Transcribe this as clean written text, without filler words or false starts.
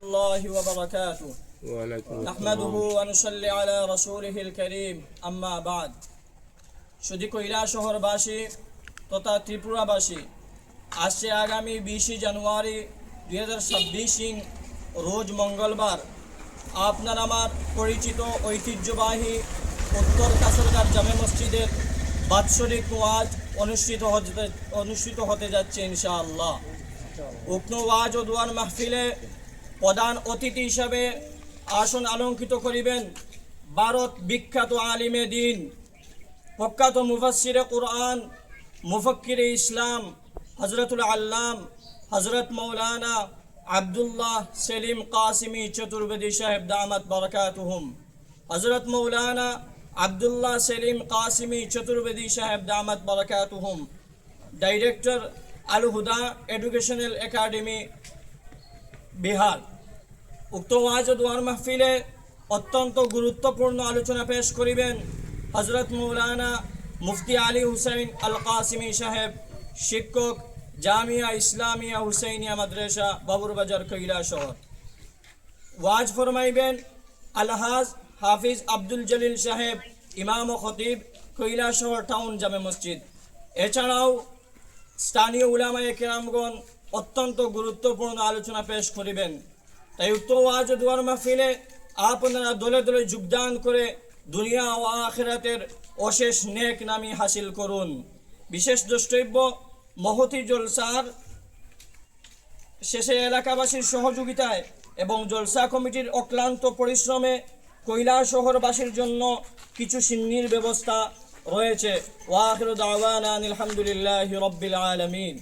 الله وبركاته نحمده ওয়ালাইকুম ونصلي على رسوله الكريم أما بعد শুধু কৈলা শহরবাসী তথা ত্রিপুরাবাসী আসছে আগামী 20 জানুয়ারি 2026 রোজ মঙ্গলবার আপনার আমার পরিচিত ঐতিহ্যবাহী উত্তর কাসরঘাট জামে মসজিদের বাৎসরিক ওয়াজ অনুষ্ঠিত হতে যাচ্ছে ইনশাআল্লাহ। উক্ত ওয়াজ ও দোয়ার মাহফিলে প্রধান অতিথি হিসাবে আসন অলঙ্কৃত করিবেন ভারত বিখ্যাত আলিমে দিন, প্রখ্যাত মুফাসসিরে কুরআন, মুফাক্কিরে ইসলাম হযরতুল আল্লাম হযরত মৌলানা আব্দুল্লাহ সেলিম কাসিমি চতুর্বেদী সাহেব দামাত বরকাতুহুম। হযরত মৌলানা আব্দুল্লাহ সেলিম কাসিমি চতুর্বেদী সাহেব দামাত বরকাতুহুম, ডাইরেক্টর আল হুদা এডুকেশনাল একাডেমি বিহার। উক্ত ওয়াজ ও দোয়ার মাহফিলে অত্যন্ত গুরুত্বপূর্ণ আলোচনা পেশ করিবেন হযরত মৌলানা মুফতি আলী হুসাইন আল কাসিমি সাহেব, শিক্ষক জামিয়া ইসলামিয়া হুসাইনিয়া মাদ্রাসা বাবুরবাজার কৈলাসহর। ওয়াজ ফরমাইবেন আলহাজ হাফিজ আব্দুল জলিল সাহেব, ইমাম ও খতিব কৈলাসহর টাউন জামে মসজিদ। এছাড়াও স্থানীয় উলামায়ে কেরামগণ অত্যন্ত গুরুত্বপূর্ণ আলোচনা পেশ করিবেন। তাই উক্ত ওয়াজ ও দোয়ার মাহফিলে আপনারা দলে দলে যোগদান করে দুনিয়া ও আখিরাতের অশেষ নেক নামি হাসিল করুন। বিশেষ দ্রষ্টব্য, মহতি জলসার শেষে এলাকাবাসীর সহযোগিতায় এবং জলসা কমিটির অক্লান্ত পরিশ্রমে কৈলাসহরবাসীর জন্য কিছু সিন্নির ব্যবস্থা রয়েছে। ওয়া আখিরু দাওয়ানা আলহামদুলিল্লাহি রাব্বিল আলামিন।